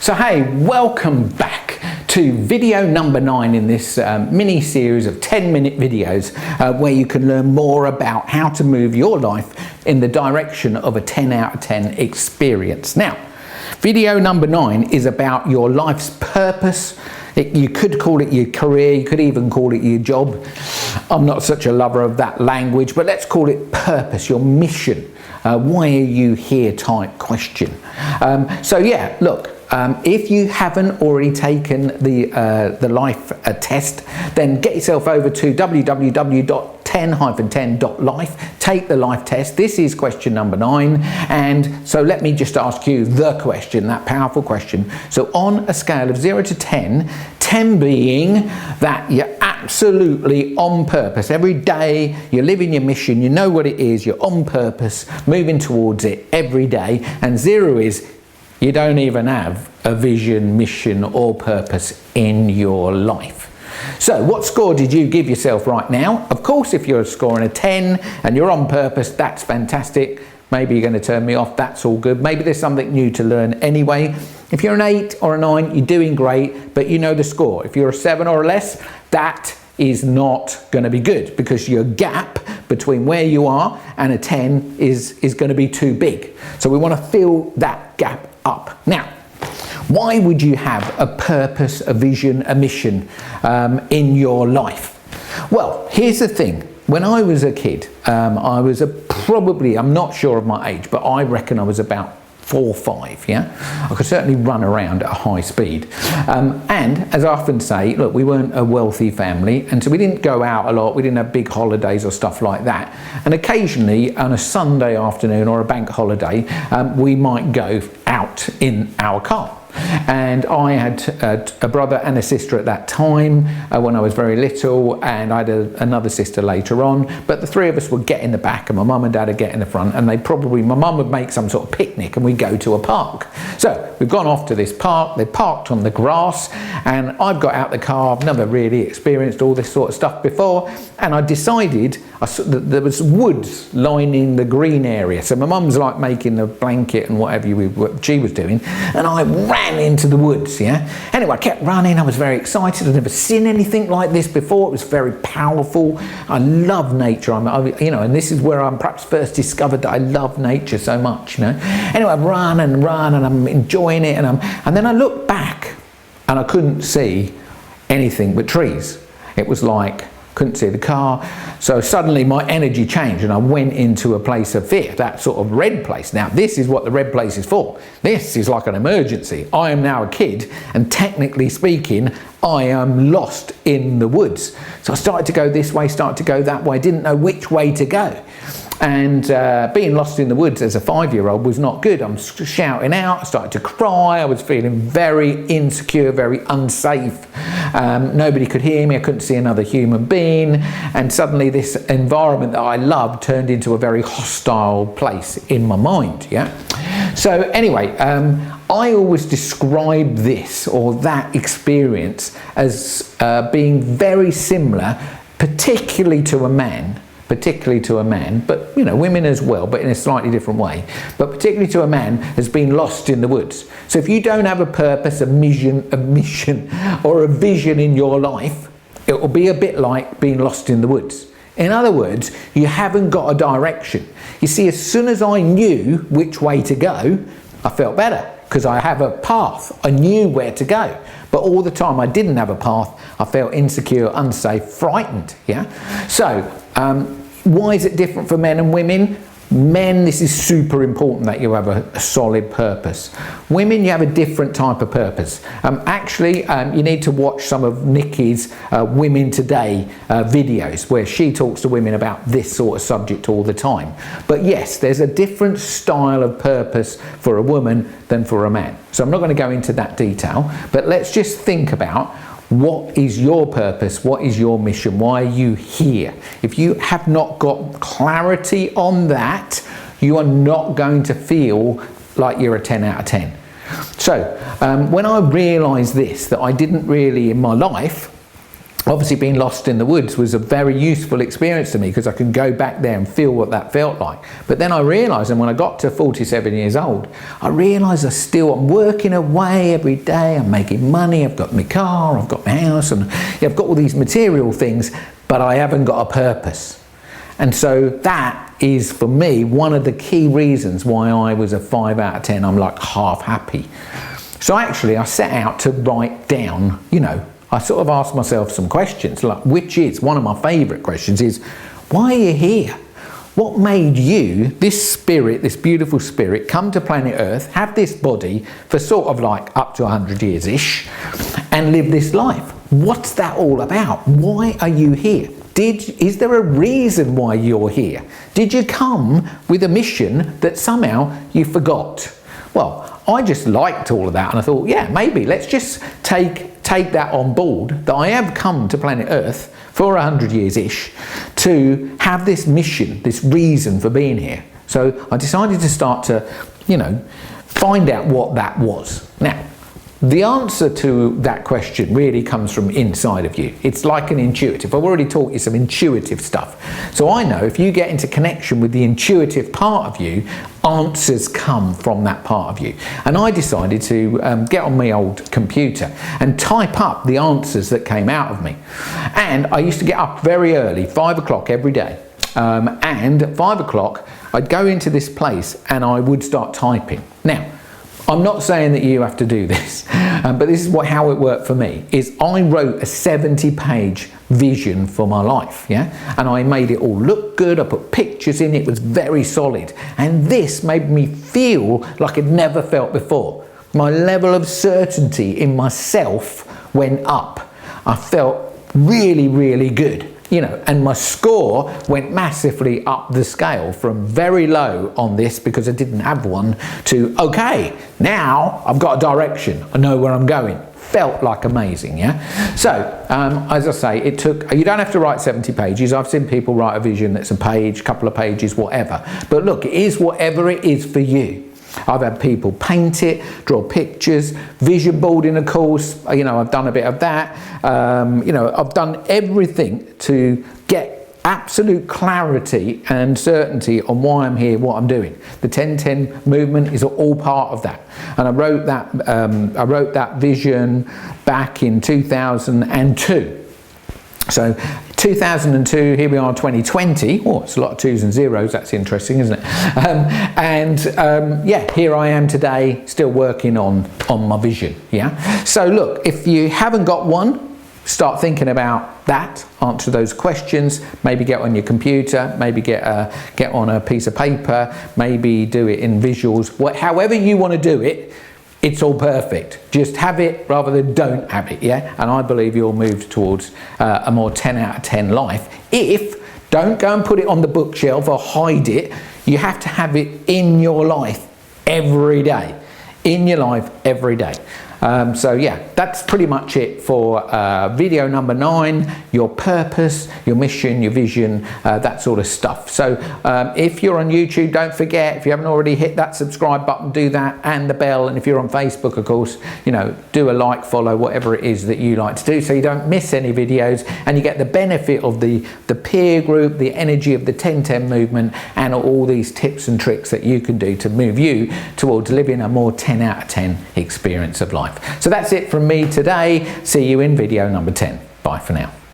So hey, welcome back to video number 9 in this mini series of 10-minute videos where you can learn more about how to move your life in the direction of a 10 out of 10 experience. Now, video number 9 is about your life's purpose. You could call it your career, you could even call it your job. I'm not such a lover of that language, but let's call it purpose, your mission. Why are you here type question. So yeah, look, if you haven't already taken the life test, then get yourself over to www.10-10.life, take the life test. This is question number 9, and so let me just ask you the question, that powerful question. So on a scale of 0 to 10, 10 being that you're absolutely on purpose. Every day you're living your mission, you know what it is, you're on purpose, moving towards it every day, and 0 is you don't even have a vision, mission or purpose in your life. So what score did you give yourself right now? Of course, if you're scoring a 10 and you're on purpose, that's fantastic. Maybe you're going to turn me off, that's all good. Maybe there's something new to learn anyway. If you're an 8 or a 9, you're doing great, but you know the score. If you're a 7 or less, that is not going to be good, because your gap between where you are and a 10 is going to be too big. So we want to fill that gap up. Now, why would you have a purpose, a vision, a mission in your life? Well, here's the thing. When I was a kid, I was probably, I'm not sure of my age, but I reckon I was about 4 or 5, yeah? I could certainly run around at a high speed. And as I often say, look, we weren't a wealthy family, and so we didn't go out a lot, we didn't have big holidays or stuff like that. And occasionally, on a Sunday afternoon or a bank holiday, we might go out in our car. And I had a brother and a sister at that time when I was very little, and I had another sister later on, but the 3 of us would get in the back and my mum and dad would get in the front, and my mum would make some sort of picnic and we'd go to a park. So we've gone off to this park, they parked on the grass, and I've got out the car. I've never really experienced all this sort of stuff before, and I decided there was woods lining the green area. So my mum's like making the blanket and whatever she was doing, and I ran into the woods, yeah? Anyway, I kept running, I was very excited. I'd never seen anything like this before. It was very powerful. I love nature, and this is where I perhaps first discovered that I love nature so much, you know? Anyway, I run and I'm enjoying it, and then I looked back and I couldn't see anything but trees. It was like, couldn't see the car. So suddenly my energy changed and I went into a place of fear, that sort of red place. Now, this is what the red place is for. This is like an emergency. I am now a kid, and technically speaking, I am lost in the woods. So I started to go this way, started to go that way, didn't know which way to go. And being lost in the woods as a 5-year-old was not good. I'm shouting out, I started to cry, I was feeling very insecure, very unsafe. Nobody could hear me, I couldn't see another human being, and suddenly this environment that I loved turned into a very hostile place in my mind, yeah? So anyway, I always describe this or that experience as being very similar, particularly to a man, but you know, women as well, but in a slightly different way, but particularly to a man has been lost in the woods. So if you don't have a purpose, a mission or a vision in your life, it will be a bit like being lost in the woods. In other words, you haven't got a direction. You see, as soon as I knew which way to go, I felt better, because I have a path. I knew where to go. But all the time I didn't have a path, I felt insecure, unsafe, frightened, yeah? So, why is it different for men and women? Men, this is super important that you have a solid purpose. Women, you have a different type of purpose. You need to watch some of Nikki's Women Today videos, where she talks to women about this sort of subject all the time. But yes, there's a different style of purpose for a woman than for a man. So I'm not going to go into that detail, but let's just think about, what is your purpose? What is your mission? Why are you here? If you have not got clarity on that, you are not going to feel like you're a 10 out of 10. So when I realised this, that I didn't really in my life obviously being lost in the woods was a very useful experience to me because I could go back there and feel what that felt like. But then I realised, and when I got to 47 years old, I realised I'm working away every day, I'm making money, I've got my car, I've got my house, and I've got all these material things, but I haven't got a purpose. And so that is, for me, one of the key reasons why I was a 5 out of 10. I'm like half happy. So actually I set out to write down, I sort of asked myself some questions, like, which is one of my favourite questions is, why are you here? What made you, this spirit, this beautiful spirit, come to planet Earth, have this body for sort of like up to 100 years-ish, and live this life? What's that all about? Why are you here? Is there a reason why you're here? Did you come with a mission that somehow you forgot? Well, I just liked all of that, and I thought, yeah, maybe let's just take that on board, that I have come to planet Earth for 100 years-ish to have this mission, this reason for being here. So I decided to start to, find out what that was. Now, the answer to that question really comes from inside of you. It's like an intuitive. I've already taught you some intuitive stuff. So I know if you get into connection with the intuitive part of you, answers come from that part of you. And I decided to get on my old computer and type up the answers that came out of me. And I used to get up very early, 5 o'clock every day. And at 5 o'clock, I'd go into this place and I would start typing. Now, I'm not saying that you have to do this, but this is how it worked for me, is I wrote a 70-page vision for my life, yeah? And I made it all look good, I put pictures in, it was very solid. And this made me feel like I'd never felt before. My level of certainty in myself went up. I felt really, really good. And my score went massively up the scale from very low on this because I didn't have one to, okay, now I've got a direction, I know where I'm going. Felt like amazing, yeah? So, as I say, you don't have to write 70 pages. I've seen people write a vision that's a page, couple of pages, whatever. But look, it is whatever it is for you. I've had people paint it, draw pictures, vision boarding, of course. I've done a bit of that. I've done everything to get absolute clarity and certainty on why I'm here, what I'm doing. The 10-10 movement is all part of that. And I wrote that vision back in 2002. So 2002, here we are 2020. Oh, it's a lot of twos and zeros. That's interesting, isn't it? Yeah, here I am today, still working on my vision. Yeah. So look, if you haven't got one, start thinking about that. Answer those questions. Maybe get on your computer. Maybe get on a piece of paper. Maybe do it in visuals. However you want to do it. It's all perfect. Just have it rather than don't have it, yeah? And I believe you'll move towards a more 10 out of 10 life. Don't go and put it on the bookshelf or hide it. You have to have it in your life every day. In your life every day. So yeah, that's pretty much it for video number 9, your purpose, your mission, your vision, that sort of stuff. So if you're on YouTube, don't forget, if you haven't already hit that subscribe button, do that, and the bell. And if you're on Facebook, of course, do a like, follow, whatever it is that you like to do, so you don't miss any videos and you get the benefit of the peer group, the energy of the 10-10 movement, and all these tips and tricks that you can do to move you towards living a more 10 out of 10 experience of life. So that's it from me today. See you in video number 10. Bye for now.